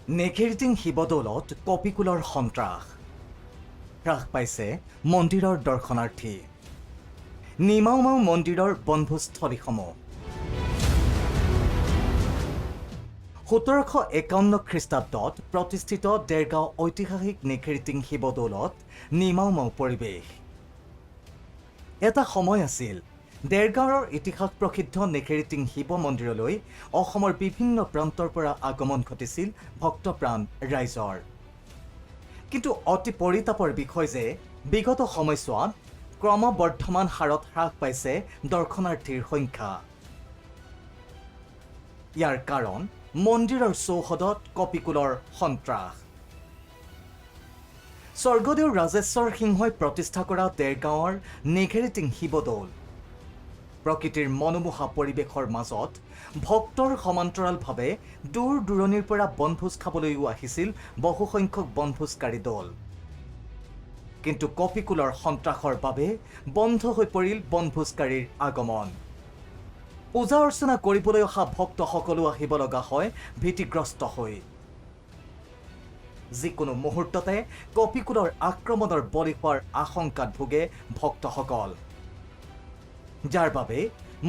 নেঘেৰিটিং শিৱদৌলত কপিকুলৰ সন্ত্ৰাস হ্ৰাস পাইছে মন্দিৰৰ দৰ্শনাৰ্থী নিমাওমাও মন্দিৰৰ বনভোজস্থলীসমূহ 1751 খ্ৰীষ্টাব্দত প্ৰতিষ্ঠিত দেৰগাঁও ঐতিহাসিক নেঘেৰিটিং শিৱদৌলত নিমাওমাও পৰিৱেশ এটা সময় আছিল দেৰগাঁৱৰ ইতিহাস প্ৰসিদ্ধ নেঘেৰিটিং শিৱ মন্দিৰলৈ অসমৰ বিভিন্ন প্ৰান্তৰ পৰা আগমন ঘটিছিল ভক্তপ্ৰাণ ৰাইজৰ কিন্তু অতি পৰিতাপৰ বিষয় যে বিগত সময়ছোৱাত ক্ৰমবৰ্ধমান হাৰত হ্ৰাস পাইছে দৰ্শনাৰ্থীৰ সংখ্যা ইয়াৰ কাৰণ মন্দিৰৰ চৌহদত কপিকুলৰ সন্ত্ৰাস স্বৰ্গদেউ ৰাজেশ্বৰ সিংহই প্ৰতিষ্ঠা কৰা দেৰগাঁৱৰ নেঘেৰিটিং শিৱদৌল প্ৰকৃতিৰ মনোমোহা পৰিৱেশৰ মাজত ভক্তৰ সমান্তৰালভাৱে দূৰ দূৰণিৰ পৰা বনভোজ খাবলৈও আহিছিল বহুসংখ্যক বনভোজকাৰী দল কিন্তু কপিকুলৰ সন্ত্ৰাসৰ বাবে বন্ধ হৈ পৰিল বনভোজকাৰীৰ আগমন পূজা অৰ্চনা কৰিবলৈ অহা ভক্তসকলো আহিব লগা হয় ভীতিগ্ৰস্ত হৈ যিকোনো মুহূৰ্ততে কপিকুলৰ আক্ৰমণৰ বলি হোৱাৰ আশংকাত ভোগে ভক্তসকল যাৰ বাবে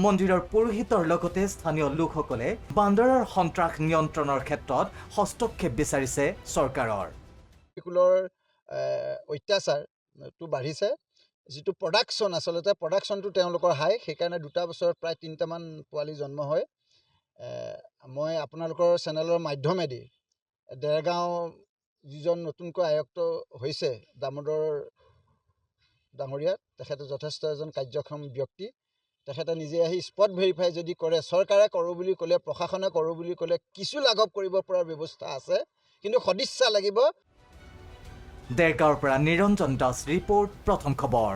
মন্দিৰৰ পুৰোহিতৰ লগতে স্থানীয় লোকসকলে বান্দৰৰ সন্ত্ৰাস নিয়ন্ত্ৰণৰ ক্ষেত্ৰত হস্তক্ষেপ বিচাৰিছে চৰকাৰৰ কপিকুলৰ অত্যাচাৰটো বাঢ়িছে যিটো প্ৰডাকশ্যন আচলতে প্ৰডাকশ্যনটো তেওঁলোকৰ হাই সেইকাৰণে দুটা বছৰত প্ৰায় 3টামান পোৱালি জন্ম হয় মই আপোনালোকৰ চেনেলৰ মাধ্যমেদি দেৰগাঁও যিজন নতুনকৈ আয়ুক্ত হৈছে দামোদৰ ডাঙৰীয়া তেখেতে যথেষ্ট এজন কাৰ্যক্ষম ব্যক্তি তেখেতে নিজে আহি স্পট ভেৰিফাই যদি কৰে চৰকাৰে কৰোঁ বুলি ক'লে প্ৰশাসনে কৰোঁ বুলি ক'লে কিছু লাঘৱ কৰিব পৰাৰ ব্যৱস্থা আছে কিন্তু সদিচ্ছা লাগিব দেৰগাঁৱৰ পৰা নিৰঞ্জন দাস ৰিপৰ্ট প্ৰথম খবৰ